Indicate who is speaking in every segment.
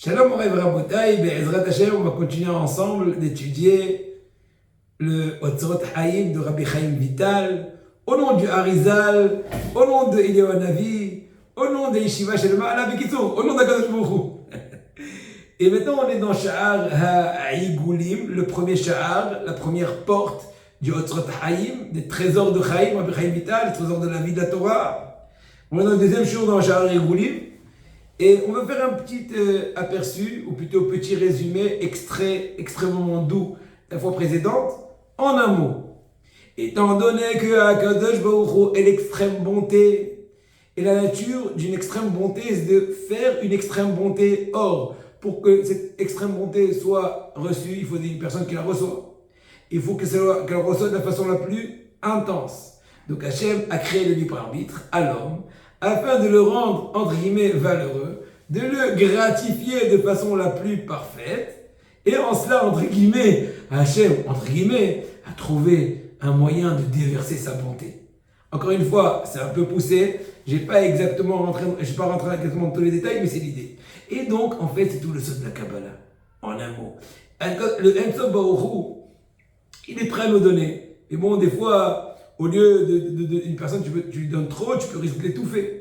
Speaker 1: Shalom Moray Rabotai, Be'ezrat Hashem, on va continuer ensemble d'étudier le Otzrot Haïm de Rabbi Chaim Vital, au nom du Harizal, au nom de Eliyahu Hanavi, au nom de Yeshiva Shelma, au nom d'Akadosh Baruch Hu. Et maintenant on est dans Sha'ar Ha'igulim, le premier Sha'ar, la première porte du Otzrot Haïm, des trésors de Chaim, Rabbi Chaim Vital, les trésors de la vie de la Torah. On est dans le deuxième jour dans Sha'ar Ha'igulim. Et on va faire un petit aperçu, ou plutôt petit résumé, extrêmement doux de la fois précédente, en un mot. Étant donné que Akadosh Baruch Hu est l'extrême bonté, et la nature d'une extrême bonté, c'est de faire une extrême bonté. Or, pour que cette extrême bonté soit reçue, il faut une personne qui la reçoit. Il faut qu'elle reçoive de la façon la plus intense. Donc Hachem a créé le libre arbitre à l'homme, afin de le rendre, entre guillemets, valeureux, de le gratifier de façon la plus parfaite, et en cela, entre guillemets, Hachem, entre guillemets, a trouvé un moyen de déverser sa bonté. Encore une fois, c'est un peu poussé, je ne suis pas rentré exactement dans tous les détails, mais c'est l'idée. Et donc, en fait, c'est tout le sens de la Kabbalah, en un mot. Le Ein Sof Baruch Hu, il est prêt à nous donner. Et bon, des fois, au lieu d'une personne, tu lui donnes trop, tu peux risquer de l'étouffer.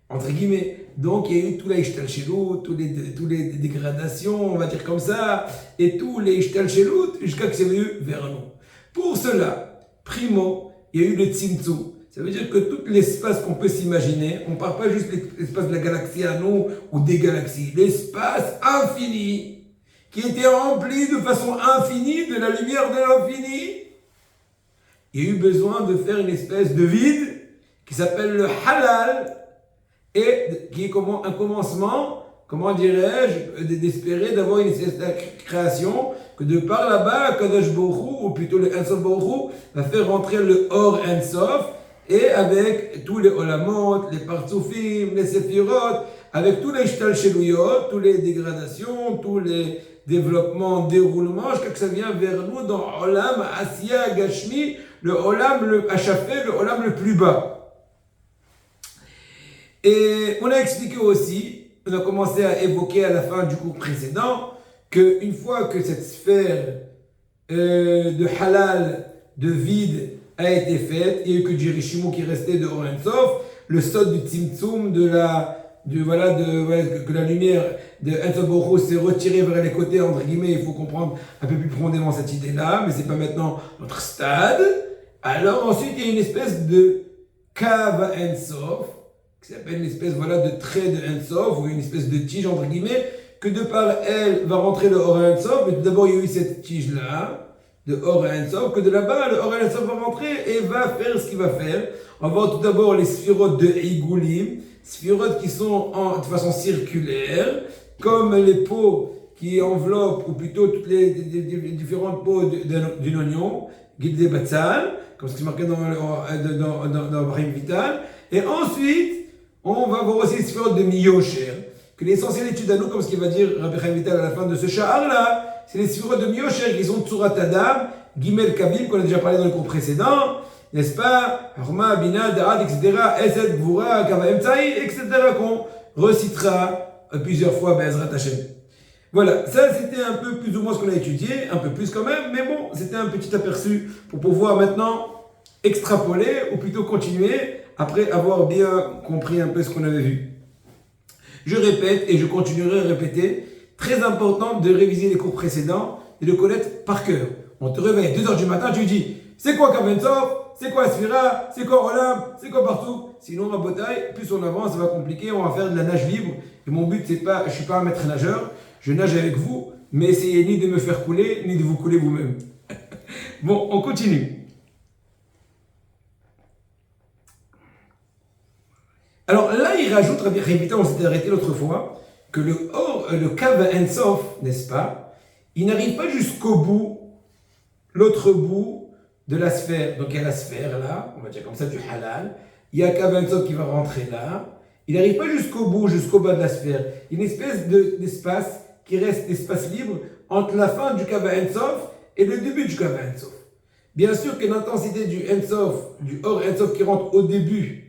Speaker 1: Entre guillemets. Donc, il y a eu tout la ishtalchelut, tous les dégradations, on va dire comme ça, et tous les ishtalchelut, jusqu'à que c'est venu vers nous. Pour cela, primo, il y a eu le tzimtzum. Ça veut dire que tout l'espace qu'on peut s'imaginer, on ne parle pas juste de l'espace de la galaxie à nous, ou des galaxies, l'espace infini, qui était rempli de façon infinie de la lumière de l'infini. Il y a eu besoin de faire une espèce de vide qui s'appelle le halal et qui est un commencement, comment dirais-je, d'espérer d'avoir une espèce de création que de par là-bas, Kadosh Baruch Hu, ou plutôt le Ein Sof Baruch Hu, va faire rentrer le Or Ein Sof et avec tous les olamot, les partsoufim, les séphirot, avec tous les shtalsheluyot, toutes les dégradations, tous les développements, déroulements, jusqu'à que ça vient vers nous dans Olam Asiya Gashmi, le Olam le Hachafé, le Olam le plus bas. Et on a expliqué aussi, on a commencé à évoquer à la fin du cours précédent, qu'une fois que cette sphère de halal, de vide, a été faite, il n'y a eu que du Rishimu qui restait de Or Ein Sof, le sod du Tzimtzum, que la lumière de Ein Sof Baruch Hu s'est retirée vers les côtés, entre guillemets, il faut comprendre un peu plus profondément cette idée-là, mais c'est pas maintenant notre stade. Alors ensuite, il y a une espèce de Kav Ein Sof, qui s'appelle une espèce de trait de Ein Sof, ou une espèce de tige, entre guillemets, que de par elle va rentrer le Or Ein Sof, mais tout d'abord il y a eu cette tige-là, de Or Ein Sof, que de là-bas, le Or Ein Sof va rentrer et va faire ce qu'il va faire. On va voir tout d'abord les sphirotes de Igulim, sphirotes qui sont de façon circulaire, comme les peaux qui enveloppent, ou plutôt toutes les différentes peaux d'une oignon, Gidde Batzal, comme ce qui est marqué dans Chaim Vital. Et ensuite, on va voir aussi les sphirotes de Miyosher, que l'essentiel étude à nous, comme ce qu'il va dire Rabbi Chaim Vital à la fin de ce sha'ar-là, c'est les sphirotes de Miyosher qui sont Tsurat Adam, Gimel Kabim, qu'on a déjà parlé dans le cours précédent, n'est-ce pas? Horma, Bina, Da'ad, etc., Esed, Gvura, Kava Emtsai, etc., qu'on recitera plusieurs fois, Be'ezrat Hashem. Voilà, ça c'était un peu plus ou moins ce qu'on a étudié, un peu plus quand même, mais bon, c'était un petit aperçu pour pouvoir maintenant extrapoler, ou plutôt continuer, après avoir bien compris un peu ce qu'on avait vu. Je répète, et je continuerai à répéter, très important de réviser les cours précédents et de connaître par cœur. On te réveille 2h du matin, tu dis, c'est quoi Kav Ein Sof, c'est quoi Sphira, c'est quoi Olam, c'est quoi partout. Sinon, à Botaï, plus on avance, ça va compliquer, on va faire de la nage libre. Et mon but, c'est pas, je suis pas un maître nageur, je nage avec vous, mais essayez ni de me faire couler, ni de vous couler vous-même. Bon, on continue. Alors là, il rajoute, Rabbi Chaim Vital, on s'était arrêté l'autre fois, que le Kav Ein Sof, n'est-ce pas, il n'arrive pas jusqu'au bout, l'autre bout de la sphère. Donc il y a la sphère là, on va dire comme ça, du halal. Il y a Kav Ein Sof qui va rentrer là. Il n'arrive pas jusqu'au bout, jusqu'au bas de la sphère. Il y a une espèce d'espace qui reste d'espace libre entre la fin du Kav Ein Sof et le début du Kav Ein Sof. Bien sûr que l'intensité du Ein Sof, du Or Ein Sof qui rentre au début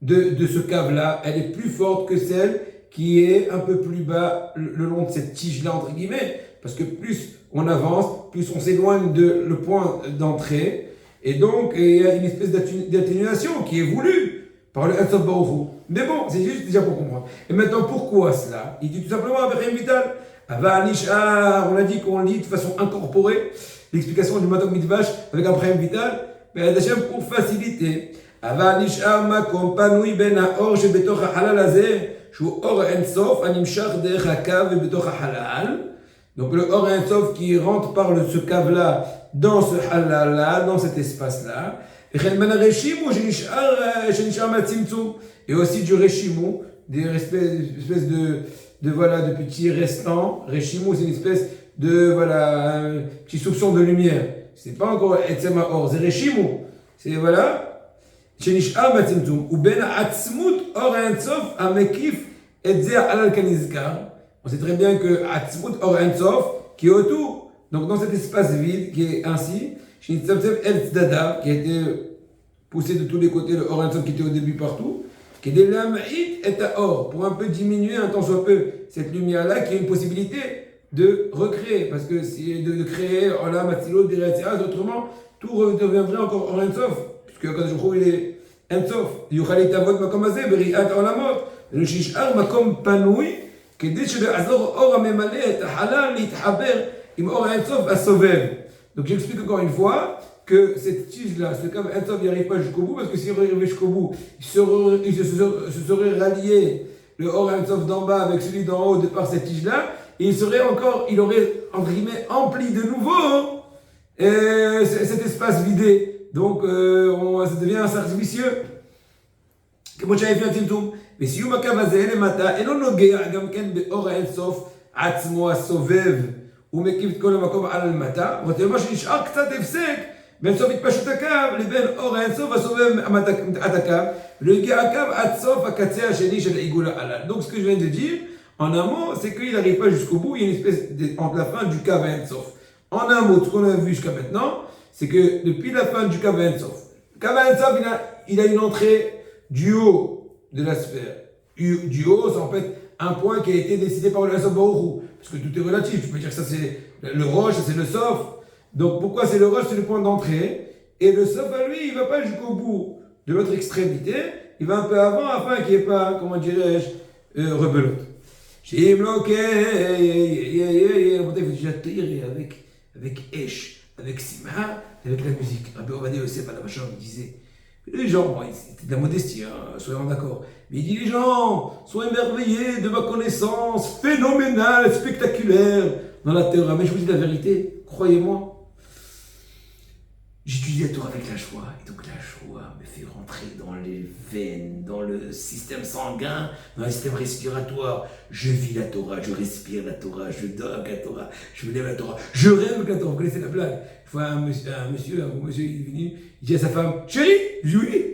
Speaker 1: de ce cave-là, elle est plus forte que celle qui est un peu plus bas le long de cette tige-là, entre guillemets, parce que plus on avance, plus on s'éloigne de le point d'entrée, et donc il y a une espèce d'atténuation qui est voulue par le Ensof Baruch Hu. Mais bon, c'est juste déjà pour comprendre. Et maintenant, pourquoi cela? Il dit tout simplement avec Chaim Vital, Ava Nishar, on a dit qu'on lit de façon incorporée l'explication du Matok Midvash avec un Chaim Vital, mais Hachem pour faciliter. Ava Nishar Makom Panui Ben Haor Shebetoch HaHalal Hazeh, Shu Or Ensof Animshach Derech HaKav Betoch HaHalal. Donc le Or Ensof qui rentre par ce cave-là, dans ce halal-là, dans cet espace-là. Et aussi du Reshimu, des espèces de voilà, de petits restants. Reshimu, c'est une espèce de, voilà, un petit soupçon de lumière. C'est pas encore Etzema Or, c'est Reshimu. C'est, voilà. Ou ben Atzmut Or Ensof Amekif Etze Halal Kanizkar. On sait très bien que Atzmut Or Ensof, qui est autour, donc dans cet espace vide qui est ainsi, qui a été poussé de tous les côtés, le Or Ensof qui était au début partout, qui est des lam'it et à or, pour un peu diminuer un tant soit peu cette lumière-là, qui a une possibilité de recréer, parce que c'est de créer Olam Atzilot, autrement, tout redeviendrait encore Or Ensof, puisque quand je trouve il est Ensof, Yuchalit Avot Makom Hazeh, Beri'at Olamot, le Shishar Makom Panoui, כדי שלעזור אור הממלא את החלל להתחבר עם אור האינסוף הסובב. Donc j'explique encore une fois que cette tige-là, ce cave Ensof, n'y arrive pas jusqu'au bout, parce que s'il arrivait jusqu'au bout, il se serait rallié le Or Ensof d'en bas avec celui d'en haut de par cette tige-là, et il aurait, entre guillemets, empli de nouveau cet espace vidé. Donc ça devient un cercle vicieux. כמו שהיה לפני הצמצום, בסיום הקו הזה למטה, אינו נוגע גם כן באור האינסוף עצמו הסובב, הוא מקיף את כל המקום על למטה, אבל מה שנשאר קצת הפסק בין סוף התפשט הקו לבין אור האינסוף הסובב עד הקו, ולא הגיע הקו עד סוף הקצה השני של העיגול העלל. Donc ce que je viens de dire, en un mot, c'est qu'il n'arrive pas jusqu'au bout, il y a une espèce entre la fin du cave Ensof. En un mot, ce qu'on a vu jusqu'à maintenant, c'est que depuis la fin du cave Ensof, le cave Ensof, il a une entrée du haut de la sphère. Du haut, c'est en fait un point qui a été décidé par le Ensof Baruch Hu. Parce que tout est relatif. Tu peux dire que ça c'est le roche, ça c'est le sof. Donc pourquoi c'est le roche, c'est le point d'entrée. Et le sof à lui, il ne va pas jusqu'au bout de l'autre extrémité. Il va un peu avant afin qu'il n'y ait pas, comment dirais-je, rebelote. J'ai bloqué, il faut déjà tirer avec Esh, avec Simha, avec la musique. Rabbi Ovadia Yosef à la Vachon, il disait. Les gens, bon, c'était de la modestie, hein, soyons d'accord. Mais il dit les gens sont émerveillés de ma connaissance phénoménale, spectaculaire dans la Torah. Mais je vous dis la vérité, croyez-moi. J'étudie la Torah avec la joie, et donc la joie me fait rentrer dans les veines, dans le système sanguin, dans le système respiratoire. Je vis la Torah, je respire la Torah, je dors avec la Torah, je me lève la Torah, je rêve avec la Torah. Vous connaissez la blague? Une fois un monsieur il est venu, il dit à sa femme, chérie, je dis oui.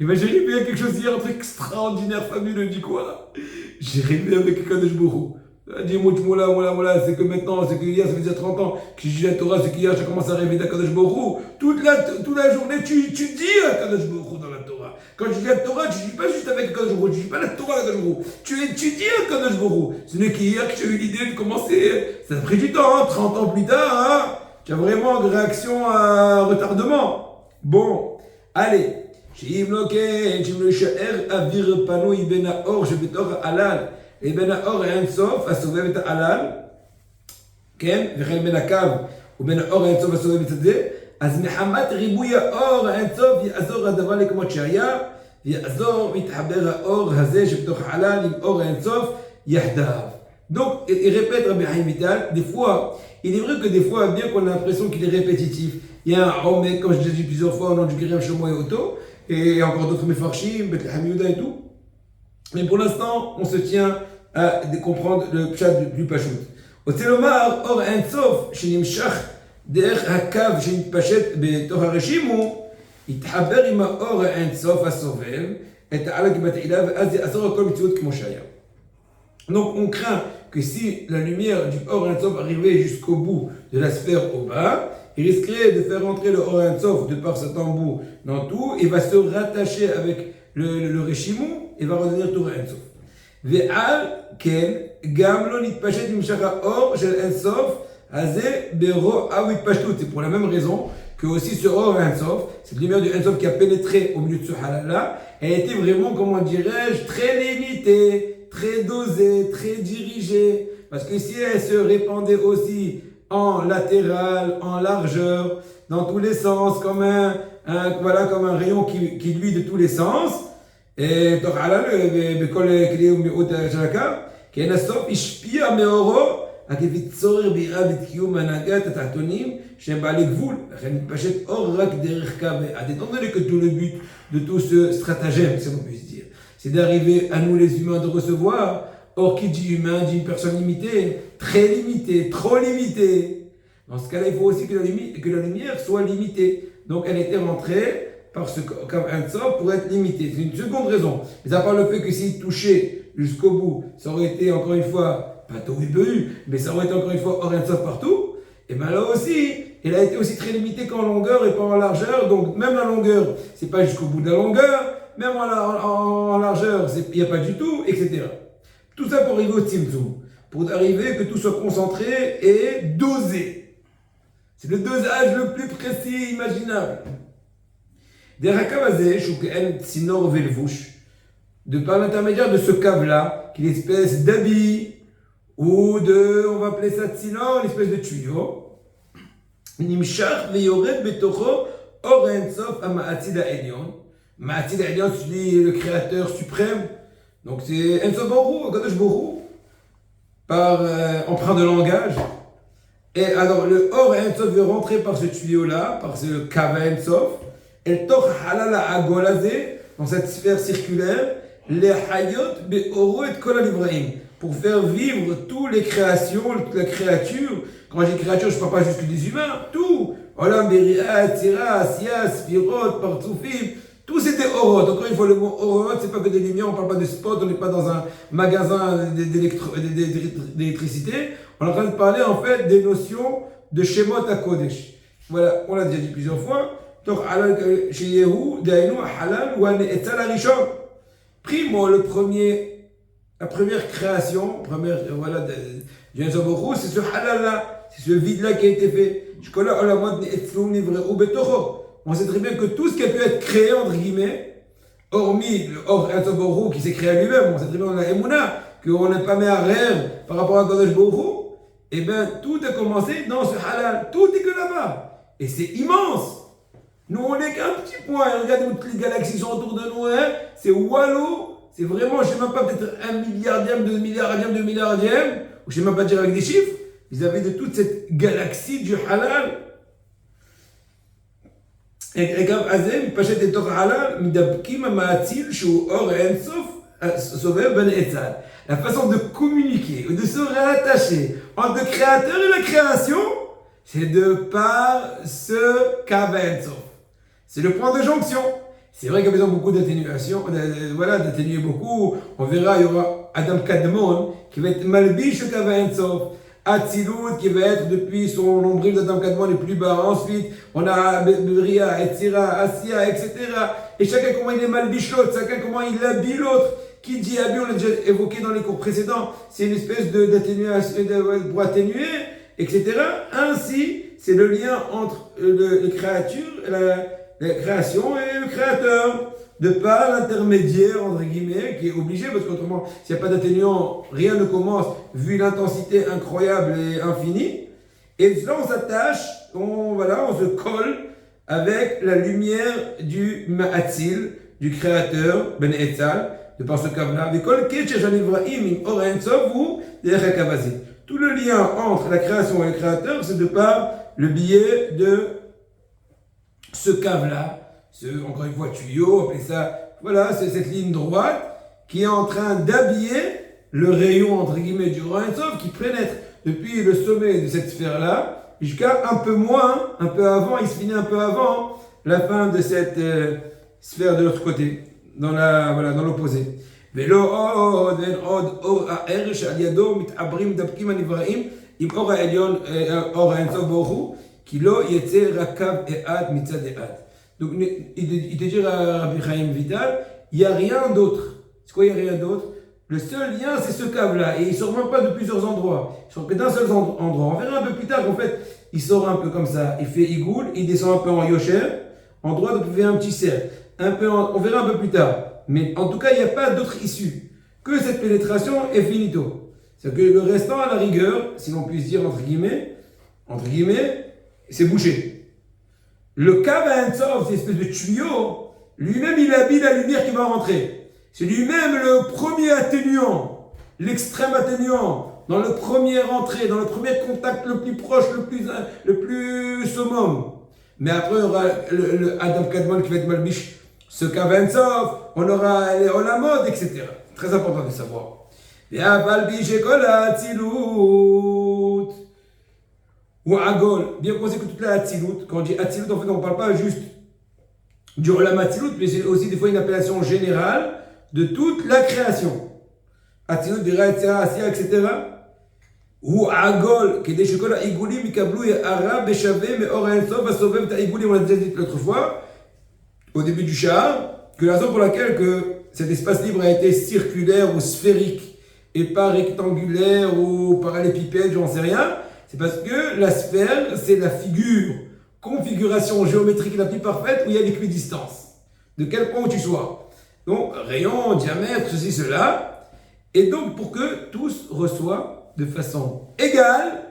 Speaker 1: Et ma chérie, mais il y a quelque chose hier, un truc extraordinaire, fabuleux. Il dit quoi? J'ai rêvé avec quelqu'un de Jbourou. Elle dit, moula, c'est que maintenant, c'est que hier, ça fait déjà 30 ans que j'ai dit la Torah, c'est qu'hier, j'ai commencé à rêver d'Akadosh Baruch Hu. Toute la journée, tu dis Akadosh Baruch Hu dans la Torah. Quand je dis la Torah, tu ne dis pas juste avec Akadosh Baruch Hu, tu ne dis pas la Torah avec Akadosh Baruch Hu. Tu étudies Akadosh Baruch Hu. Ce n'est qu'hier que j'ai eu l'idée de commencer. Ça a pris du temps, hein, 30 ans plus tard, hein. Tu as vraiment une réaction à retardement. Bon, allez. שאם לא כן, שאם לא יישאר אוויר פנוי בין האור שבתוך העלל לבין האור האינסוף הסובב את העלל, כן? וכן בין הקו ובין האור האינסוף הסובב את זה, אז מחמת ריבוי האור האינסוף יעזור הדבר לכמות שהיה, ויעזור מתחבר האור הזה שבתוך העלל עם אור האינסוף יחדיו. Donc, il répète Rabbi Chaim Vital, des fois, il est vrai que des fois, bien qu'on a l'impression qu'il est répétitif, il y a un Omek, comme je l'ai dit plusieurs fois, au nom du Guérim Shlomo et Otto, et encore d'autres Mefarshim, Bethlehem Yehuda et tout. Mais pour l'instant, on se tient à comprendre le pshat du Pashut. רוצה לומר, אור האינסוף שנמשך דרך הקו שנתפשט בתוך הרשימו, יתחבר עם האור האינסוף הסובב, את העלה כבתחילה, ואז יעזור הכל מציאות כמו שהיה. Donc on craint que si la lumière du Or Ein-Sof arrivait jusqu'au bout de la sphère au bas, il risquerait de faire entrer le Or Ein-Sof de par cet embout dans tout et va se rattacher avec le Reshimu et va redevenir Torah Ein-Sof. ועל כן, גם לא נתפשט ממשך האור של אינסוף, הזה ברוע והתפשטות. C'est pour la même raison que aussi ce or Ensof, cette lumière du Ensof qui a pénétré au milieu de ce halal-là, elle était vraiment, comment dirais-je, très limitée, très dosée, très dirigée. Parce que si elle se répandait aussi en latéral, en largeur, dans tous les sens, comme voilà, comme un rayon qui luit de tous les sens, et donc בכל כלי ומיעוט של הקו, כי הסוף השפיע מאורו עקב צורך ביראה בתקיום הנהגת התחתונים שהם בעלי גבול, לכן מתפשט אור רק דרך קו ועד. Étant donné que tout le but de tout ce stratagème, si on peut se dire, c'est d'arriver à nous les humains de recevoir. Or, qui dit humain dit une personne limitée, très limitée, trop limitée. Dans ce cas-là, il faut aussi que la lumière soit limitée. Donc, elle était rentrée par ce comme un sort pour être limitée. C'est une seconde raison. Mais à part le fait que s'il touchait jusqu'au bout, ça aurait été encore une fois, pas tout mais ça aurait été encore une fois hors un sort partout. Et bien là aussi, elle a été aussi très limitée qu'en longueur et pas en largeur. Donc, même la longueur, c'est pas jusqu'au bout de la longueur. Même en largeur, il n'y a pas du tout, etc. Tout ça pour arriver au Tzimtzum, pour arriver que tout soit concentré et dosé. C'est le dosage le plus précis imaginable. De par l'intermédiaire de ce cave-là, qui est une espèce d'habit, ou de, on va appeler ça tzinor, une espèce de tuyau, Nimshach veyored betocho or ensof ha'ma'atzid ha'elyon. Ma'atzid ha'elyon, c'est le créateur suprême. Donc c'est Ensof Borou, Kadosh Borou, par emprunt de langage. Et alors le Or Ensof veut rentrer par ce tuyau-là, par ce Kava Ensof, et Toch Halala Agolazé, dans cette sphère circulaire, les Hayot Be'oro et Kol Ibrahim, pour faire vivre toutes les créations, toute la créature. Quand je dis créature, je ne parle pas juste des humains, tout. Olam, Beria, Tzira, Asya, Sphirot, Partsufim. Tout c'était orot. Encore une fois, le mot orot, c'est pas que des lumières, on ne parle pas de spot, on n'est pas dans un magasin d'électricité. On est en train de parler en fait des notions de Shemot HaKodesh. Voilà, on l'a déjà dit plusieurs fois. Donc, chez Yehu, Dainu, Halal, ou Etzal Arishon. Primo, la première création, voilà, du Ensof Borou, c'est ce halal là, c'est ce vide là qui a été fait. Shkola Olamot Ne'etzlum Nivreu Betocho. On sait très bien que tout ce qui a pu être créé, entre guillemets, hormis le Or Ensof Borou qui s'est créé à lui-même, on sait très bien dans la Emouna, qu'on n'est pas mis à rêve par rapport à Kadosh Borou, et bien tout a commencé dans ce halal, tout est que là-bas. Et c'est immense. Nous, on n'est qu'un petit point. Regardez toutes les galaxies sont autour de nous, hein. C'est walou, c'est vraiment, je ne sais même pas, peut-être 1 milliardième, 2 milliardième, 2 milliardième, ou je ne sais même pas dire avec des chiffres, vis-à-vis de toute cette galaxie du halal. גם אז זה מתפשט לתוך החלל, מדבקים המאציל שהוא אור האינסוף סובב בין עצל. La façon de communiquer, de se rattacher entre le créateur et la création, c'est de par ce Kav Ensof. C'est le point de jonction. C'est vrai qu'il y a besoin beaucoup d'atténuation, voilà, d'atténuer beaucoup. On verra, il y aura Adam Kadmon qui va être malbiche au Kav Ensof. Atzilut qui va être depuis son nombril d'Adam Kadmon les plus bas. Ensuite, on a Bria, Etzira, Asya, etc. Et chacun comment il est malbiche l'autre, chacun comment il habille l'autre. Qui dit habille, on l'a déjà évoqué dans les cours précédents, c'est une espèce d'atténuation pour atténuer, etc. Ainsi, c'est le lien entre les créatures, la création et le créateur. De par l'intermédiaire, entre guillemets, qui est obligé, parce qu'autrement, s'il n'y a pas d'atténuant, rien ne commence, vu l'intensité incroyable et infinie. Et là, on s'attache, on se colle avec la lumière du Ma'atzil, du créateur, Ben Etzal, de par ce cave-là. Tout le lien entre la création et le créateur, c'est de par le biais de ce cave-là. Encore une fois, tuyau, appelez ça, voilà, c'est cette ligne droite qui est en train d'habiller le rayon, entre guillemets, du Or Ensof qui pénètre depuis le sommet de cette sphère-là jusqu'à un peu moins, un peu avant, il se finit un peu avant la fin de cette sphère de l'autre côté, dans l'opposé. ולא עוד ואין עוד אור הער שעל ידו מתעברים מדבקים הנבראים עם אור העליון, אור האינסוף ברוך הוא, כי לא יצא רק קו אחד מצד אחד. Donc, il te dit à Rabbi Chaim Vital, il n'y a rien d'autre. C'est quoi il n'y a rien d'autre? Le seul lien, c'est ce câble-là. Et il ne sort même pas de plusieurs endroits. Il sort que d'un seul endroit. On verra un peu plus tard qu'en fait, il sort un peu comme ça. Il fait Igoul, il descend un peu en Yosher. En droite, vous pouvez un petit cercle. On verra un peu plus tard. Mais en tout cas, il n'y a pas d'autre issue que cette pénétration est finito. C'est-à-dire que le restant, à la rigueur, si l'on puisse dire entre guillemets, c'est bouché. Le cave à Ensof, c'est une espèce de tuyau, lui-même il habille la lumière qui va rentrer. C'est lui-même le premier atténuant, l'extrême atténuant, dans le premier entrée, dans le premier contact le plus proche, le plus summum. Mais après, on aura le Adam Kadmon qui va être Malbish, ce cave à Ensof, on aura les Olamod, etc. Très important de savoir. Et Avalbish et Atsilut. Ou Agol, bien qu'on sait que toute la Atsilut, quand on dit Atsilut, en fait, on ne parle pas juste du Olam Atsilut, mais c'est aussi des fois une appellation générale de toute la création. Atsilut, Bira, Asia, etc. Ou Agol, qui est des chocolats Igoulim, Mikablou et Arabe, Béchavé, mais Orensov, Asovev, Taïgoulim, on l'a déjà dit l'autre fois, au début du Shahar, que la raison pour laquelle que cet espace libre a été circulaire ou sphérique et pas rectangulaire ou parallépipède, j'en sais rien, c'est parce que la sphère, c'est la configuration géométrique la plus parfaite où il y a l'équidistance. De quel point tu sois. Donc, rayon, diamètre, ceci, cela. Et donc, pour que tous reçoivent de façon égale,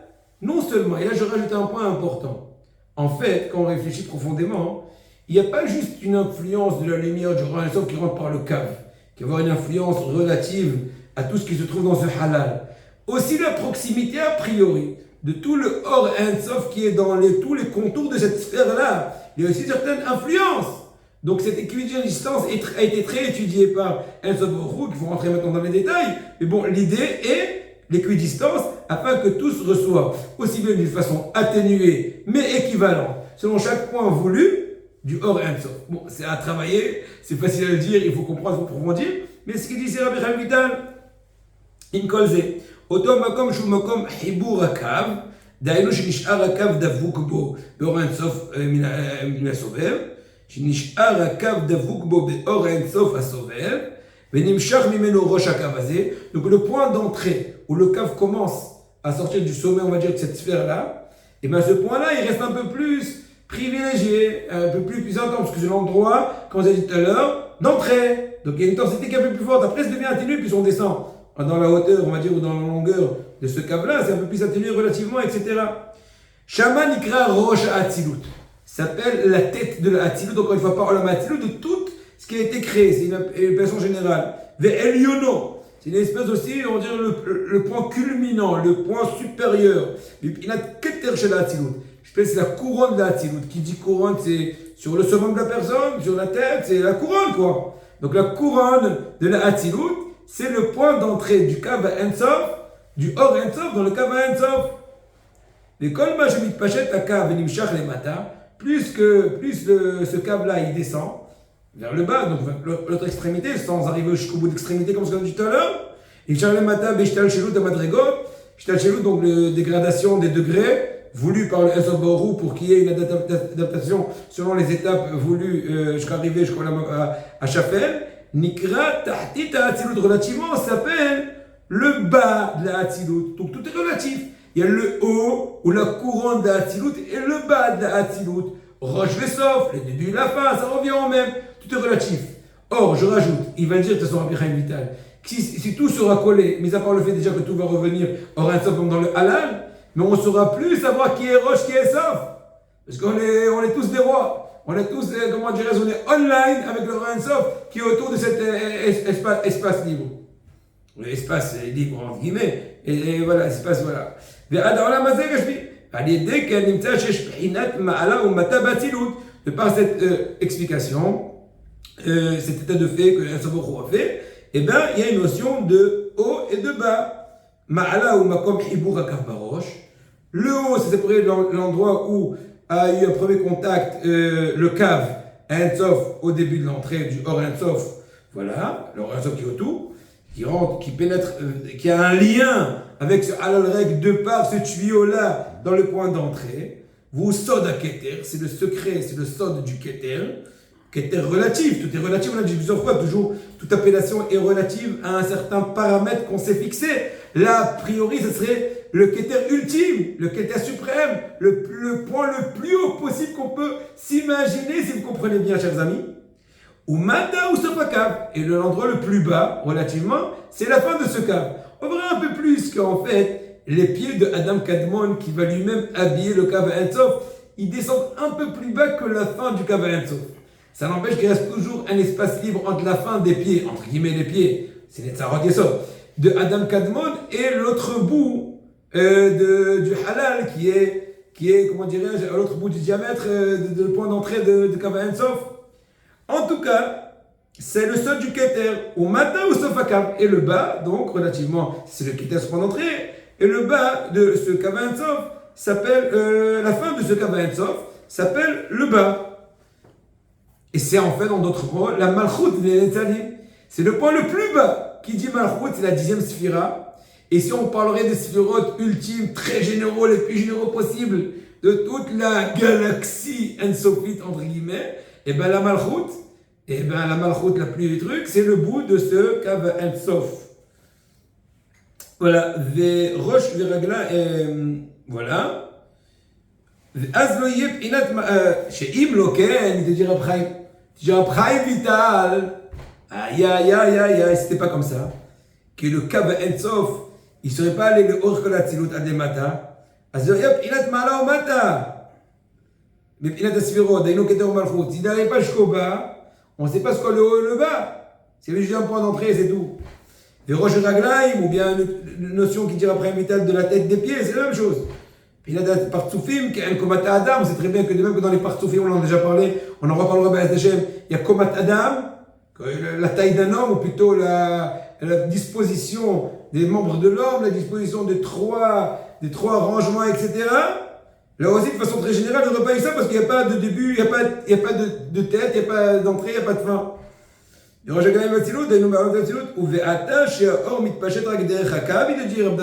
Speaker 1: non seulement, et là je rajoute un point important, en fait, quand on réfléchit profondément, il n'y a pas juste une influence de la lumière du Rayon qui rentre par le cave, qui va avoir une influence relative à tout ce qui se trouve dans ce halal. Aussi la proximité a priori de tout le Or Ensof qui est dans tous les contours de cette sphère-là. Il y a aussi certaines influences. Donc cette équidistance a été très étudiée par Ensof Borou, qui vont rentrer maintenant dans les détails. Mais bon, l'idée est l'équidistance afin que tous reçoivent aussi bien d'une façon atténuée mais équivalente, selon chaque point voulu, du Or Ensof. Bon, c'est à travailler, c'est facile à le dire, il faut comprendre, il faut approfondir. Mais ce qu'il dit, c'est Rabbi Chaim Vital, in kolze. אותו מקום שהוא מקום חיבור הקו, דהיינו שנשאר הקו דבוק בו באור האינסוף מן הסובב, שנשאר הקו דבוק בו באור האינסוף הסובב, ונמשך ממנו ראש הקו הזה. Donc le point d'entrée où le cave commence à sortir du sommet, on va dire, de cette sphère-là, et bien ce point-là, il reste un peu plus privilégié, un peu plus intense, parce que c'est l'endroit, comme vous avez dit tout à l'heure, d'entrée. Donc il y a une intensité qui est un peu plus forte. Après, ça devient atténué, puis on descend dans la hauteur, on va dire, ou dans la longueur de ce cave-là, c'est un peu plus atténué relativement, etc. Shama Nikra Rosh Atzilut s'appelle la tête de la Atzilut, encore une fois, par Olam Atzilut, de tout ce qui a été créé, c'est une appellation générale. Ve'elyono, c'est une espèce aussi, on va dire, le point culminant, le point supérieur. Il a Keter chez la Atzilut. Je pense que c'est la couronne de la Atzilut. Qui dit couronne, c'est sur le sommet de la personne, sur la tête, c'est la couronne, quoi. Donc la couronne de la Atzilut, c'est le point d'entrée du cave à Ensof, du Or Ensof dans le cave à Ensof. Les kolma shemit pachet à cave et nimshach les matins, plus ce cave-là il descend vers le bas, donc l'autre extrémité, sans arriver jusqu'au bout d'extrémité comme ce qu'on a dit tout à l'heure. Nimshach les matins, beshtal shelut à madrigot, shtal shelut, donc la dégradation des degrés, voulu par le Ensof Borou pour qu'il y ait une adaptation selon les étapes voulues jusqu'à arriver à Shafel. Nikra Tahtit Atzilut, relativement, s'appelle le bas de la Atzilut. Donc tout est relatif. Il y a le haut ou la couronne de la Atzilut et le bas de la Atzilut. Roche Vesof, le début et la fin, ça revient au même. Tout est relatif. Or, je rajoute, il va le dire de toute façon Rabbi Chaim Vital, si tout sera collé, mis à part le fait déjà que tout va revenir Or Ensof comme dans le halal, mais on ne saura plus savoir qui est Roche, qui est Sof. Parce qu'on est tous des rois. On est tous, comment dirais-je, on est online avec le Or Ensof qui est autour de cet espace libre. L'espace libre, entre guillemets. Et voilà, l'espace, voilà. De par cette explication, cet état de fait que l'Ensof a fait, eh bien, il y a une notion de haut et de bas. Ma'ala ou makom hibur hakav barosh. Le haut, c'est l'endroit où a eu un premier contact, le cave Ensof au début de l'entrée du Or Ensof, voilà, le Or Ensof qui est autour, qui rentre, qui pénètre, qui a un lien avec ce halal reg de par ce tuyau-là dans le point d'entrée. Vous sod à Keter, c'est le secret, c'est le sod du Keter, Keter relatif, tout est relatif, on a dit plusieurs fois, toujours, toute appellation est relative à un certain paramètre qu'on s'est fixé. Là, a priori, ce serait le Keter ultime, le Keter suprême, le point le plus haut possible qu'on peut s'imaginer, si vous comprenez bien, chers amis. Ou Mata ou Sofakav, et l'endroit le plus bas, relativement, c'est la fin de ce cave. On verra un peu plus qu'en fait, les pieds de Adam Kadmon, qui va lui-même habiller le cave Ein Sof, ils descendent un peu plus bas que la fin du cave Ein Sof. Ça n'empêche qu'il reste toujours un espace libre entre la fin des pieds, entre guillemets les pieds, c'est les Tzarot Yesod, de Adam Kadmon et l'autre bout du halal qui est, comment dirais-je, à l'autre bout du diamètre de point d'entrée de cave Ein Sof. En tout cas, c'est le sol du Keter, au matin ou Sofakav, et le bas, donc relativement, c'est le Keter sur point d'entrée, et le bas de ce cave Ein Sof s'appelle, la fin de ce cave Ein Sof s'appelle le bas. Et c'est en fait, en d'autres mots, la Malchut des Netzalim. C'est le point le plus bas. Qui dit Malchut, c'est la 10e Sphira. Et si on parlerait des Sphirot ultimes, très généraux, les plus généraux possibles, de toute la galaxie Ensofite, entre guillemets, et bien la Malchut, la plus truc, c'est le bout de ce cave Ein Sof. Voilà. Ve Rosh Viragla, voilà. אז לא יהיה בחינת, שאם לא כן, il te dira Chaim Vital, c'était pas comme ça, que le cave Ein Sof, il ne serait pas allé le Or Kol Hatzilut Ad Lemata, אז לא יהיה בחינת מעלה ומטה, מבחינת הספירות, דהיינו כתר ומלכות, s'il n'allait pas jusqu'au bas, on ne sait pas ce qu'est le haut et le bas, c'est juste un point d'entrée, c'est tout. Les roches raglaim, ou bien une notion qui dira Chaim Vital de la tête des pieds, c'est la même chose. Puis il y a des partsoufim, qui est un komat Adam, on sait très bien que de même que dans les partsoufim, on en a déjà parlé, on en reparlera à Hashem, il y a komat Adam, la taille d'un homme, ou plutôt la disposition des membres de l'homme, la disposition des trois rangements, etc. Là aussi, de façon très générale, on n'aurait pas eu ça parce qu'il n'y a pas de début, il n'y a pas de tête, il n'y a pas d'entrée, il n'y a pas de fin. Il y aura jamais Matzilut, il y a une Matzilut, ou ve'ata, she'or mitpashet rak derech hakav, il dit Rab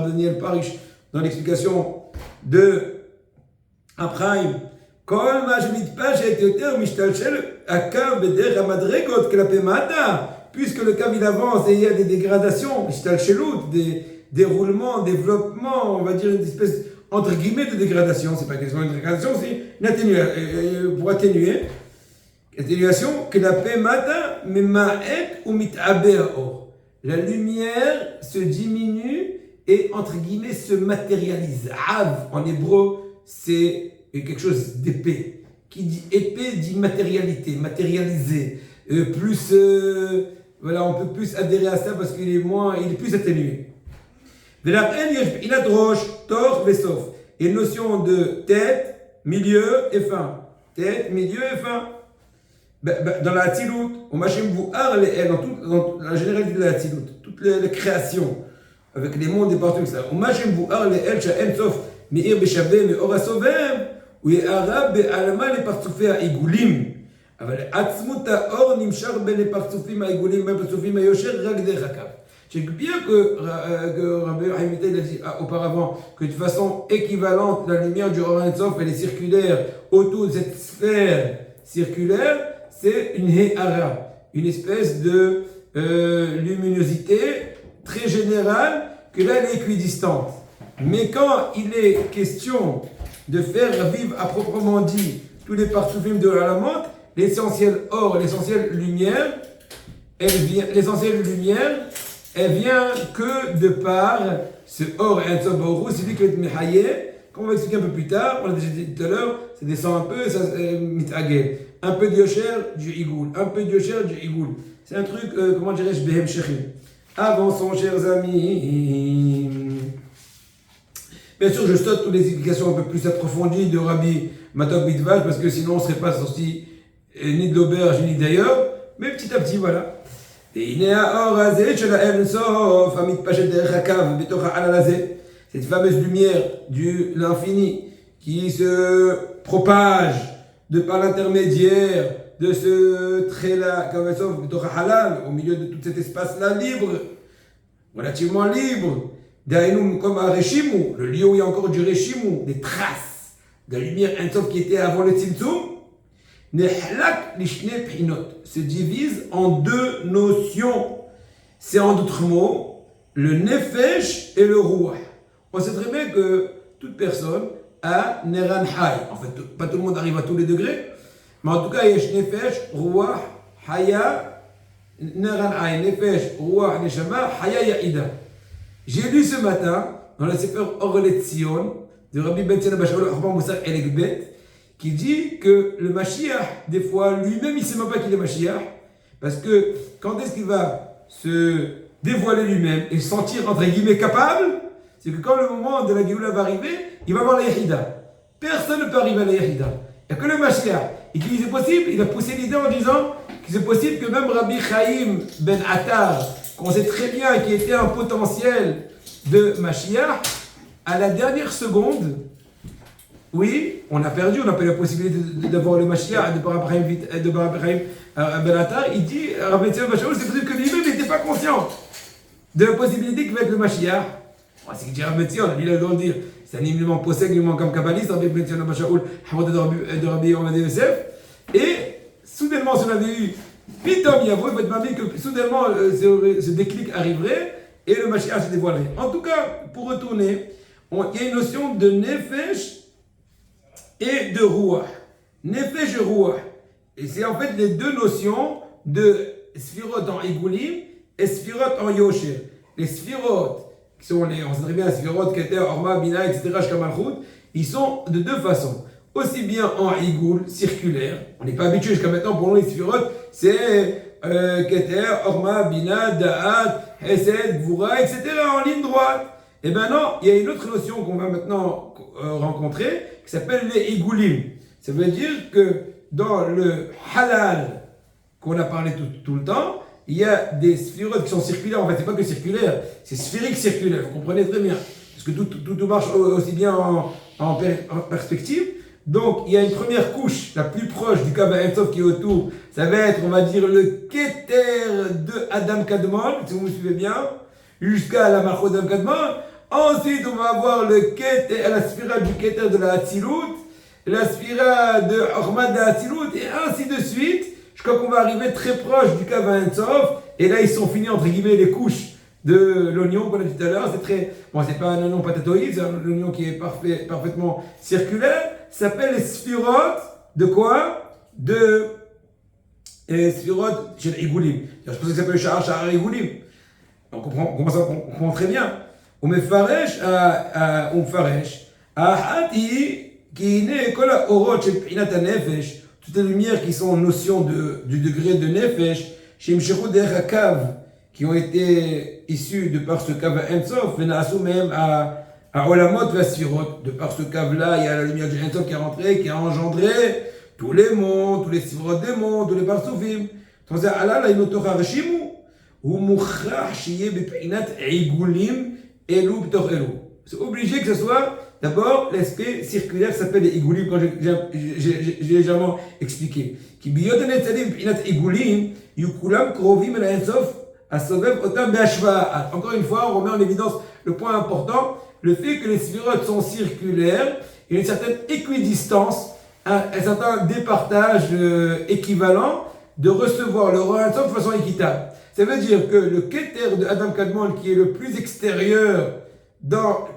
Speaker 1: Daniel Parish, dans l'explication de Abraham, Kol ma shemitpashet yoter mishtalshel hakav bederech hamadregot kelapei mata, puisque le cave il avance et il y a des dégradations, mishtalshelut, des déroulements, développements, on va dire une espèce entre guillemets de dégradation, c'est pas question de dégradation, c'est une atténuation, pour atténuer, atténuation, kelapei mata memaet ou mit'abe haor. La lumière se diminue et entre guillemets se matérialise. Av en hébreu, c'est quelque chose d'épais. Qui dit épais dit matérialité, matérialisé. Voilà, on peut plus adhérer à ça parce qu'il est plus atténué. Et une notion de tête, milieu et fin. Tête, milieu et fin. Dans la Hatzilut, dans la généralité de la Hatzilut, toutes les créations, avec les mondes et partout, ça. מאיר בשווה מאור הסובב, הוא יערב בעלמה לפרצופי העיגולים. אבל עצמות האור נמשך בין הפרצופים העיגולים, בין הפרצופים היושר, רק דרך הקו. C'est bien que Rabbi Chaim Vital a dit auparavant que de façon équivalente, la lumière du Or Ein Sof, elle est circulaire autour de cette sphère circulaire, c'est une He'ara, une espèce de luminosité très générale que là elle est équidistante. Mais quand il est question de faire vivre à proprement dit tous les partsufim de la lamante, l'essentiel or, l'essentiel lumière, elle vient que de par ce or et un soborou, c'est lui qui est mehaye, comme on va expliquer un peu plus tard, on l'a déjà dit tout à l'heure, ça descend un peu, ça mitagel. Un peu de yosher, du igoul. Un peu de yosher, du igoul. C'est un truc, comment dirais-je, behem shechim. Avançons, chers amis. Bien sûr, je saute toutes les explications un peu plus approfondies de Rabbi Matok Bidvaj, parce que sinon on ne serait pas sorti ni de l'auberge ni d'ailleurs. Mais petit à petit, voilà. Cette fameuse lumière de l'infini qui se propage de par l'intermédiaire de ce trait-là, au milieu de tout cet espace-là libre, relativement libre, comme à Reshimu, le lieu où il y a encore du Reshimu, des traces de la lumière Ein Sof qui était avant le Tzimtzum, Nehlak lishne prinot se divise en deux notions. C'est en d'autres mots, le nefesh et le ruach. On sait très bien que toute personne a neran hay. En fait, pas tout le monde arrive à tous les degrés, mais en tout cas, il y a nefesh, ruach, haya, neran hay, nefesh, ruach, neshama, haya, yaida. J'ai lu ce matin dans le Sefer Orlet Sion de Rabbi Ben Tzena Bashaul Achbar Moussar Elekbet qui dit que le Mashiach, des fois, lui-même, il ne sait même pas qu'il est Mashiach, parce que quand est-ce qu'il va se dévoiler lui-même et se sentir, entre guillemets, capable, c'est que quand le moment de la Géoula va arriver, il va avoir la Yahida. Personne ne peut arriver à la Yahida. Il n'y a que le Mashiach. Et qu'il est possible, il a poussé l'idée en disant que c'est possible que même Rabbi Chaim Ben Attar, qu'on sait très bien qu'il était un potentiel de Mashiach, à la dernière seconde, oui, on a perdu, on n'a pas la possibilité d'avoir le Mashiach, de Rabbi Chaim Ben Attar. Il dit, Rabbi Tzena Bashaul, c'est possible que lui-même n'était pas conscient de la possibilité qu'il va être le Mashiach. C'est qu'il dit Rabbi Tzena, lui il a le droit de dire, c'est un élément possède, un élément comme kabbaliste, Rabbi Tzena Bashaul, de Rabbi Ovadia Yosef. Et soudainement, si on avait eu Pitom Yavo, il faut être mamie que soudainement ce déclic arriverait et le Mashiach se dévoilerait. En tout cas, pour retourner, il y a une notion de Nefesh et de Ruach. Nefesh et Ruach. Et c'est en fait les deux notions de Sphirot en Igoulim et Sphirot en Yosher. Les Sphirot, qui sont on sait très bien, Sphirot, Keter, Orma, Bina, etc., Shkamalchut, ils sont de deux façons. Aussi bien en Igoul, circulaire, on n'est pas habitué jusqu'à maintenant, pour nous les Sphirot, c'est Keter, Orma, Bina, Da'at, Hesed, Gvura, etc., en ligne droite. Et bien non, il y a une autre notion qu'on va maintenant rencontrer, qui s'appelle les Igoulim. Ça veut dire que dans le halal qu'on a parlé tout le temps, il y a des sphirotes qui sont circulaires. En fait, c'est pas que circulaire, c'est sphérique circulaire. Vous comprenez très bien. Parce que tout marche aussi bien en perspective. Donc, il y a une première couche, la plus proche du Kava Ensof qui est autour. Ça va être, on va dire, le Keter de Adam Kadmon, si vous me suivez bien, jusqu'à la Malchut Adam Kadmon. Ensuite, on va avoir le Keter, la sphira du Keter de la Hatzilut, la sphira de Orma de la Hatzilut, et ainsi de suite, jusqu'à qu'on va arriver très proche du Kava Ensof. Et là, ils sont finis, entre guillemets, les couches de l'oignon qu'on a dit tout à l'heure. C'est très, bon, c'est pas un oignon patatoïde, c'est un oignon qui est parfaitement circulaire. Ça s'appelle les sphirotes de quoi? De sphirotes chez les Igoulim. Je pense que ça s'appelle Shahar Igoulim. On comprend très bien. On met faresh à Hati qui n'est que la orot chez Pinata Nefesh. Toutes les lumières qui sont en notion du degré de Nefesh, chez Mshechou Derakav, qui ont été issus de par ce cave Ensof, Venassou même à Olamot Vassirot. De par ce cave-là, il y a la lumière du Ensof qui est rentrée, qui a engendré tous les mondes, tous les Sivrot des mondes, tous les Parsoufim. Donc, Allah, là, il nous t'aura Rashimu, ou Mouchach, Shiye, Bepinat, Igoulim, Elou, B'tor Elou. C'est obligé que ce soit d'abord l'aspect circulaire qui s'appelle les Igoulim, quand j'ai légèrement expliqué. Qui biyot Netzalim, Bepinat, Igoulim, Yukulam, Krovim, El Ensof, encore une fois, on remet en évidence le point important, le fait que les sphirotes sont circulaires, il y a une certaine équidistance, un certain départage équivalent de recevoir le roi de façon équitable. Ça veut dire que le Keter de Adam Kadmon, qui est le plus extérieur, dans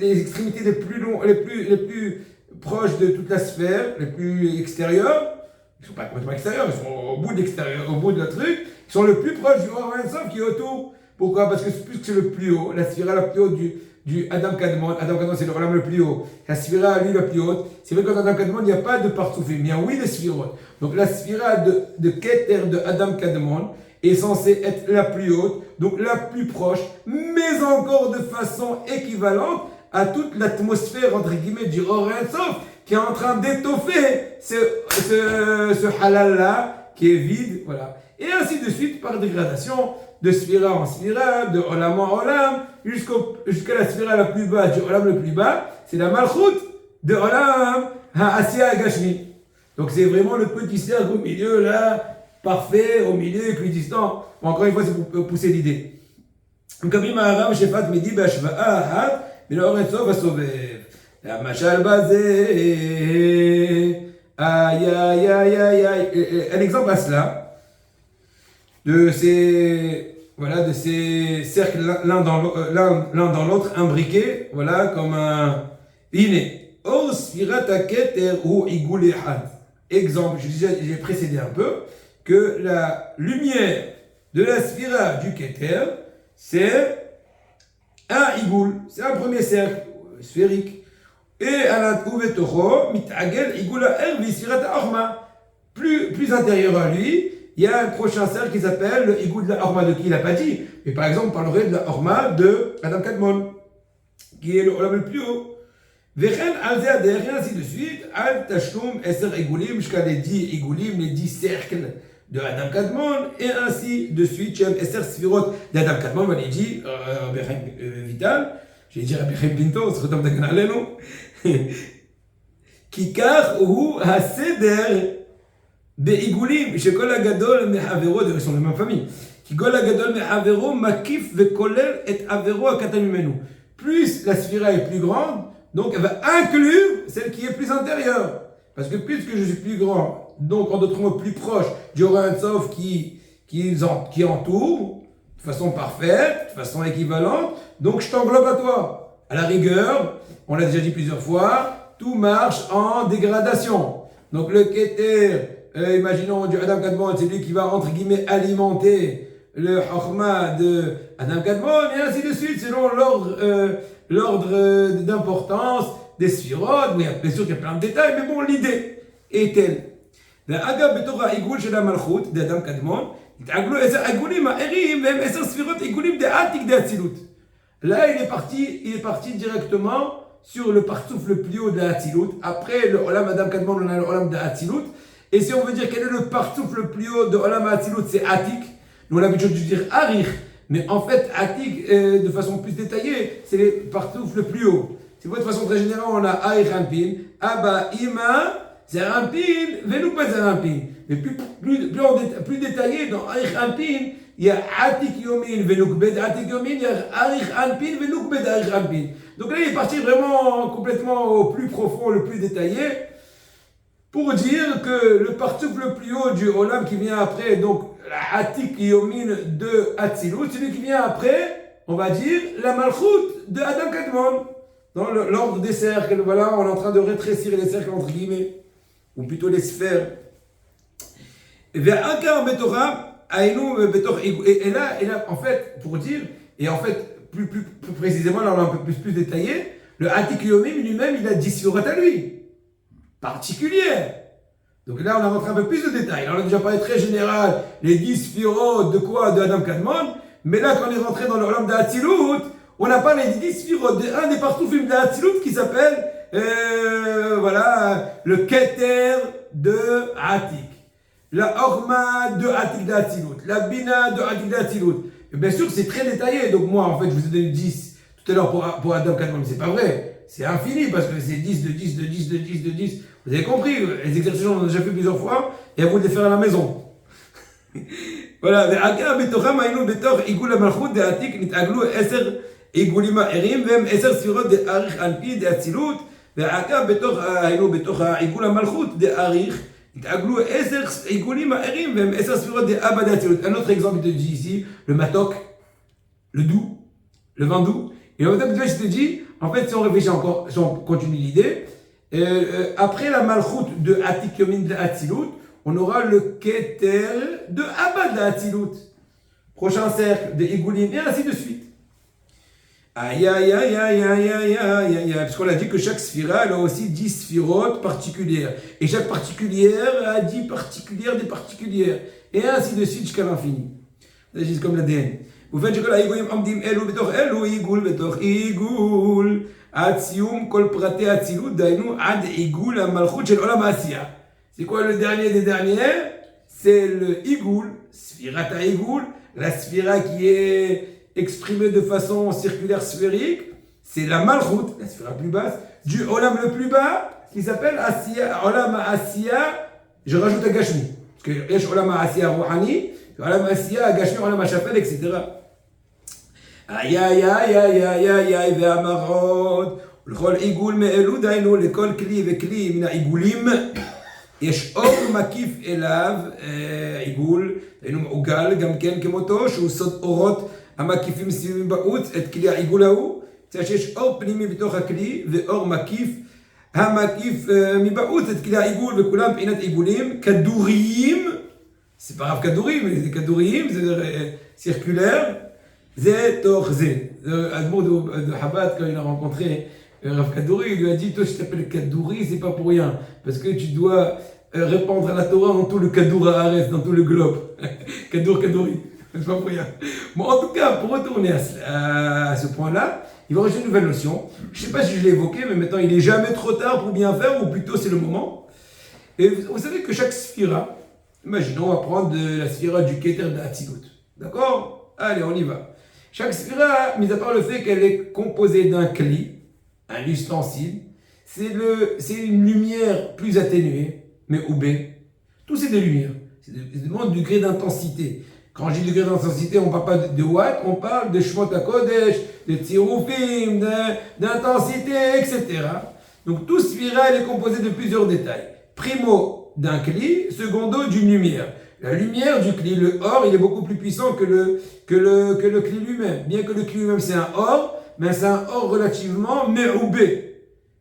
Speaker 1: les extrémités les plus longues, les plus proches de toute la sphère, les plus extérieurs, ils ne sont pas complètement extérieurs, ils sont au bout de l'extérieur, au bout de la truc, ils sont le plus proche du Roi Ensof qui est autour. Pourquoi? Parce que puisque c'est le plus haut, la sphira la plus haute du Adam Kadmon. Adam Kadmon, c'est le Olam le plus haut. La sphira, lui, la plus haute. C'est vrai que dans Adam Kadmon, il n'y a pas de partoufim. Il y a oui des sphirotes. Donc la sphira de Keter de Adam Kadmon est censée être la plus haute, donc la plus proche, mais encore de façon équivalente à toute l'atmosphère, entre guillemets, du Roi Ensof qui est en train d'étoffer ce halal-là qui est vide. Voilà. Et ainsi de suite, par dégradation, de sphira en sphira, de olam en olam, jusqu'à la sphira la plus basse, du olam le plus bas, c'est la malchut de olam ha-asya gashmi. Donc c'est vraiment le petit cercle au milieu, là, parfait, au milieu, équidistant. Bon, encore une fois, c'est pour pousser l'idée. Donc, comme il m'a dit, Shefat Midi, Bashva'a, Had, mais le Oretso va sauver. La machal basé, Aïe, aïe, aïe, aïe, aïe. Un exemple à cela, de ces cercles l'un dans l'autre, imbriqués, voilà, comme un iné. Or, sfirata keter ou igul ehad. Exemple, j'ai précédé un peu, que la lumière de la sphira du keter, c'est un igul, c'est un premier cercle sphérique. Et à la Uvetocho, mitagel igula ervi sfirat orma. Plus intérieur à lui, il y a un prochain cercle qui s'appelle le igul de la orma, de qui il n'a pas dit. Mais par exemple, on parlerait de la orma de Adam Kadmon, qui est le olam le plus haut. Vechen alze ader, et ainsi de suite, al tashlum eser igulim, jusqu'à les 10 igulim, les 10 cercles de Adam Kadmon, et ainsi de suite, chem eser sfirot d'Adam Kadmon, on dit, Vital, j'ai dit Rabbi Chaim Pinto, c'est comme d'Agna Alenu, כי כך הוא הסדר בעיגולים שכל הגדול מחברו, ils sont de la même famille, כי כל הגדול מחברו מקיף וכולל את עברו הקטן ממנו. Plus la sphira est plus grande, donc elle va inclure celle qui est plus intérieure. Parce que puisque je suis plus grand, donc en d'autres mots plus proche, j'aurai un Sof qui entoure de façon parfaite, de façon équivalente, donc je t'englobe à toi. À la rigueur, on l'a déjà dit plusieurs fois, tout marche en dégradation. Donc le Keter, imaginons du Adam Kadmon, c'est lui qui va entre guillemets alimenter le Chokhmah de Adam Kadmon, et ainsi de suite, selon l'ordre d'importance des Sphirot. Mais bien sûr qu'il y a plein de détails, mais bon, l'idée est telle. ואגב, בתוך העיגול של המלכות, דאדם קדמון, התעגלו 10 עיגולים האחרים, והם 10 ספירות עיגולים דעתיק דאצילות. Là, il est parti directement sur le partouf le plus haut de la Hatzilut. Après le Olam Adam Kadmon, on a le Olam de Hatzilut. Et si on veut dire quel est le partouf le plus haut de Olam Hatzilut, c'est Atik. Nous, on a l'habitude de dire Arich. Mais en fait, Atik, de façon plus détaillée, c'est les partouf le plus haut. C'est de façon très générale, on a Arich Rampin, Abba, Ima, Zerampin, Venoupa Zerampin. Mais plus détaillé, dans Arich Rampin, il y a Atik Yomin, Venukbed Atik Yomin, il y a Arich Rampin, Venukbed Arich Rampin. Donc là, il est parti vraiment complètement au plus profond, le plus détaillé, pour dire que le partouf le plus haut du Olam qui vient après, donc la Atik Yomin de Hatzilut, celui qui vient après, on va dire, la Malchut de Adam Kadmon. Dans l'ordre des cercles, voilà, on est en train de rétrécir les cercles entre guillemets, ou plutôt les sphères. Et là, en fait, pour dire, et en fait, plus précisément, là on est un peu plus détaillé, le Atik Yomim lui-même, il a 10 sphirot à lui, particulières. Donc là, on a rentré un peu plus de détails. On a déjà parlé très général, les 10 sphirot de quoi? De Adam Kadmon. Mais là, quand on est rentré dans le Olam de Hatzilut, on a parlé des 10 sphirot d'un des partoufim de Hatzilut qui s'appelle, voilà, le Keter de Atik. La Orma de Atik d'Hatzilut, la Bina de Atik d'Hatzilut. Bien sûr, c'est très détaillé. Donc moi, en fait, je vous ai donné 10 tout à l'heure pour Adam Kadmon, mais c'est pas vrai. C'est infini parce que c'est 10 de 10 de 10 de 10 de 10. Vous avez compris, les exercices, on a déjà fait plusieurs fois et à vous de les faire à la maison. Voilà. והעגה בתוכם היינו בתוך עיגול המלכות דעתיק נתעגלו 10 עיגולים אחרים והם 10 ספירות דאריך אנפי דאצילות והעגה היינו בתוך עיגול המלכות דאריך נתעגלו 10 עיגולים אחרים והם 10 ספירות דאבא דאצילות. Un autre exemple, il te dit ici, le matok, le doux, le vin doux. Et en fait, je te dis, en fait, si on réfléchit encore, si on continue l'idée, après la malchut de Atik Yomin de Hatzilut, on aura le Keter de Abba de Hatzilut. Prochain cercle de Igoulim, et ainsi de suite. Aïe, aïe, aïe, aïe, aïe, aïe, aïe, aïe, parce qu'on a dit que chaque sphira, elle a aussi 10 sphirotes particulières. Et chaque particulière a 10 particulières des particulières. Et ainsi de suite jusqu'à l'infini. C'est juste comme l'ADN. ובן שכל העיגולים עומדים אלו בתוך אלו, עיגול בתוך עיגול. עד סיום כל פרטי האצילות, דהיינו עד עיגול המלכות של עולם העשייה. C'est quoi le dernier des derniers? C'est le עיגול, ספירת העיגול, la sphira qui est exprimée de façon circulaire sphérique. C'est la malchut, la sphira plus basse, du olam le plus bas, qui s'appelle Asiya, olam Asiya. Je rajoute un gashmi, parce que y a olam Asiya rouhani, olam Asiya, gashmi, olam Hashafel, etc. איי איי איי איי איי איי איי והמראות ולכל עיגול מאלו דיינו לכל כלי וכלי מן העיגולים יש אור מקיף אליו, עיגול, היינו מעוגל גם כן כמותו, שהוא סוד אורות המקיפים סביב מבחוץ את כלי העיגול ההוא. שיש אור פנימי בתוך הכלי ואור מקיף, המקיף מבחוץ את כלי העיגול, וכולם מבחינת עיגולים כדוריים, זה ברב כדורים, זה כדוריים, זה סירקולר, זה תוך זה. האדמו"ר de Chabad, quand il a rencontré Rav Kadouri, il lui a dit, toi je t'appelle Kadouri, c'est pas pour rien, parce que tu dois répandre la Torah dans tout le Kadour Haaretz, dans tout le globe. Kadouri, c'est pas pour rien. Bon, en tout cas, pour retourner à ce point-là, il va rajouter une nouvelle notion. Je sais pas si je l'ai évoqué, mais maintenant il est jamais trop tard pour bien faire, ou plutôt c'est le moment. Et vous savez que chaque sphira, imaginons, on va prendre la sphira du Keter de Hatzilut. D'accord? Allez, on y va. Chaque sphira, mis à part le fait qu'elle est composée d'un kli, un ustensile, c'est une lumière plus atténuée, mais oubé. Tout c'est des lumières. C'est des degrés d'intensité. Quand je dis degré d'intensité, on ne parle pas de watts, on parle de shmot hakodesh, de tzirufim, d'intensité, etc. Donc tout sphira, elle est composée de plusieurs détails. Primo, d'un kli, secondo, d'une lumière. La lumière du kli, le or, il est beaucoup plus puissant que le kli lui-même. Bien que le kli lui-même c'est un or, mais c'est un or relativement méhoubé.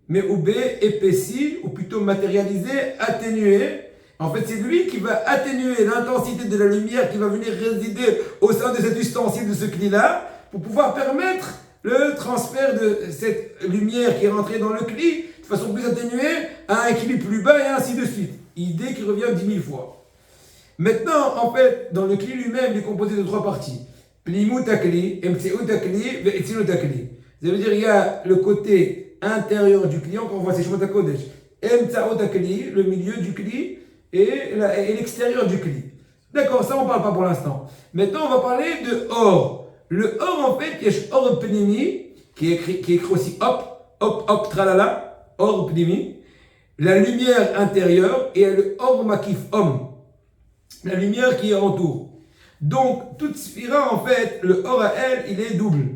Speaker 1: Méhoubé, épaissi, ou plutôt matérialisé, atténué. En fait, c'est lui qui va atténuer l'intensité de la lumière qui va venir résider au sein de cet ustensile, de ce kli-là, pour pouvoir permettre le transfert de cette lumière qui est rentrée dans le kli de façon plus atténuée à un kli plus bas et ainsi de suite. Idée qui revient 10 000 fois. Maintenant, en fait, dans le kli lui-même, il est composé de 3 parties. Plimut hakli, emtseut hakli, ve'etzilut hakli. Ça veut dire il y a le côté intérieur du kli, encore on voit c'est Shmot HaKodesh. Emtseut hakli, le milieu du kli, et l'extérieur du kli. D'accord, ça on ne parle pas pour l'instant. Maintenant, on va parler de or. Le or, en fait, il y a or pnimi, qui est écrit aussi hop, tralala, or pnimi. La lumière intérieure, et le or makif, homme. La lumière qui entoure. Donc, toute sphira, en fait, le or à elle, il est double.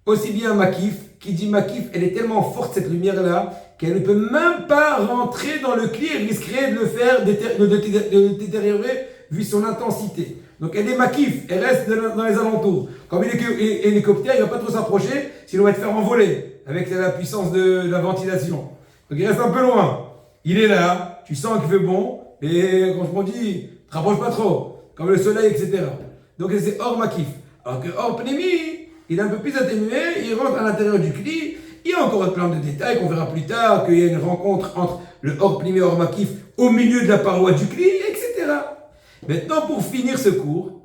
Speaker 1: Aussi bien makif, qui dit makif, elle est tellement forte, cette lumière-là, qu'elle ne peut même pas rentrer dans le kli et risquerait de le faire de détériorer vu son intensité. Donc, elle est makif, elle reste dans les alentours. Comme l'hélicoptère, il ne va pas trop s'approcher, sinon il va te faire envoler avec la puissance de la ventilation. Donc, il reste un peu loin. Il est là, tu sens qu'il fait bon, et quand je me dis, ne te rapproche pas trop, comme le soleil, etc. Donc c'est or makif. Alors que or pnimi, il est un peu plus atténué, il rentre à l'intérieur du kli. Il y a encore plein de détails qu'on verra plus tard, qu'il y a une rencontre entre le or pnimi et or makif au milieu de la paroi du kli, etc. Maintenant, pour finir ce cours,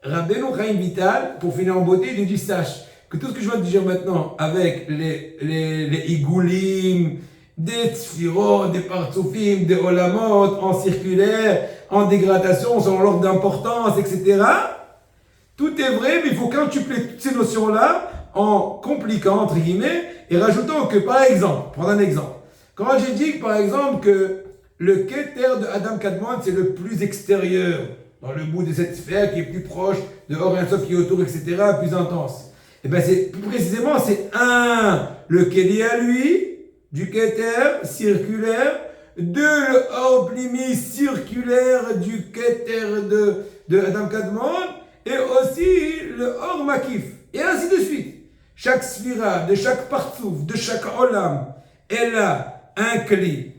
Speaker 1: Rabbeinu Chaim Vital, pour finir en beauté, il dit sache que tout ce que je viens de dire maintenant avec les igoulim, des tfirot, des partsoufim, des olamot, en circulaire, en dégradation, selon l'ordre d'importance, etc. Tout est vrai, mais il faut quintupler toutes ces notions-là en compliquant, entre guillemets, et rajoutant que, par exemple, prendre un exemple. Quand j'ai dit, par exemple, que le Keter de Adam Kadmon, c'est le plus extérieur, dans le bout de cette sphère qui est plus proche de Or Ein Sof qui est autour, etc., plus intense. Et bien, plus précisément, c'est le Keli à lui, du Keter circulaire, le Or Pnimi circulaire du Keter de Adam Kadmon, et aussi le Or Makif, et ainsi de suite. Chaque sphira, de chaque partsouf, de chaque olam, elle a un Kli,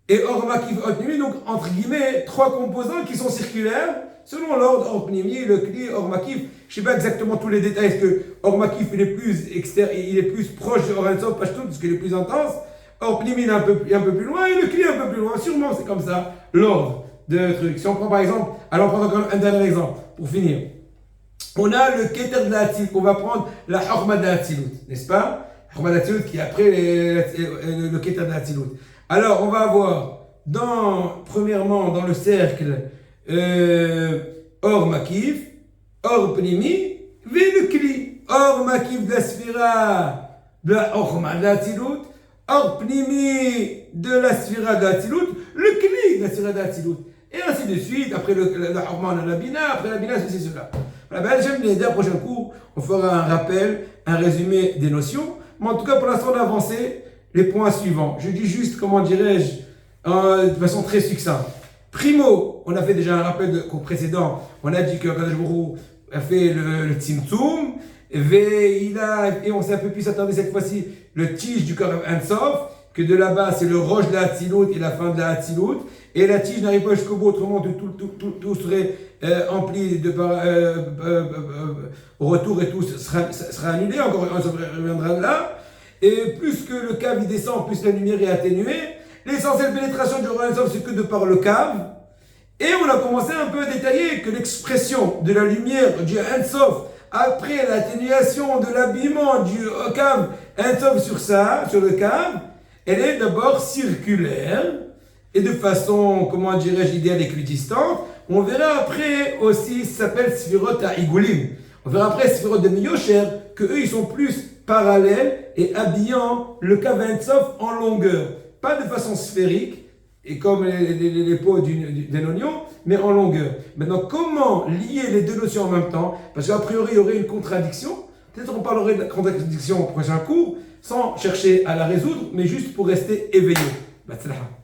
Speaker 1: et Or Makif Or Pnimi, donc entre guillemets, 3 composants qui sont circulaires, selon l'ordre Or Pnimi, le Kli, Or Makif. Je ne sais pas exactement tous les détails, est-ce que Or Makif il est plus proche de Or Ein Sof, parce qu'il est plus intense. Or Pnimi il est un peu plus loin, et le Kli un peu plus loin. Sûrement c'est comme ça, l'ordre de trucs. Si on prend par exemple, allons prendre encore un dernier exemple, pour finir. On a le Keter de la Hatzilut, on va prendre la Chorma de la Hatzilut, n'est-ce pas? La Chorma de la Hatzilut qui est après le Keter de la Hatzilut. Alors on va avoir, premièrement dans le cercle, Or Makif, Or Pnimi, le Kli. Or Makif de la Sphira, de la Chorma de la Hatzilut, Or Pnimi de la Sphira de la Hatzilut, le Kli de la Sphira de la Hatzilut. Et ainsi de suite, après la Chorma on a la Bina, après la Bina c'est cela. Voilà, j'aime les 2 prochains cours, on fera un rappel, un résumé des notions. Mais en tout cas, pour l'instant, on a avancé les points suivants. Je dis juste, comment dirais-je, de façon très succincte. Primo, on a fait déjà un rappel précédent, on a dit que Kadosh Baruch Hu a fait le Tzimtzum, et on s'est un peu plus attardé cette fois-ci, le tige du Korav Ensof, que de là-bas c'est le roche de la Hatzilut et la fin de la Hatzilut, et la tige n'arrive pas jusqu'au bout, autrement tout serait empli au retour et tout sera annulé, encore on reviendra là, et plus que le cave il descend, plus la lumière est atténuée. L'essentielle pénétration du Korav Ensof c'est que de par le cave, et on a commencé un peu à détailler que l'expression de la lumière du Ensof après l'atténuation de l'habillement du cave Ensof sur le cave, elle est d'abord circulaire et de façon, comment dirais-je, idéale et équidistante. On verra après aussi, ça s'appelle Sphirot Ha'igulim. On verra après Sphirot de Miyosher, que eux ils sont plus parallèles et habillant le cave Ensof en longueur. Pas de façon sphérique, et comme les peaux d'un oignon, mais en longueur. Maintenant, comment lier les deux notions en même temps? Parce qu'a priori, il y aurait une contradiction. Peut-être on parlerait de la contradiction au prochain cours, sans chercher à la résoudre, mais juste pour rester éveillé. Batzlaha.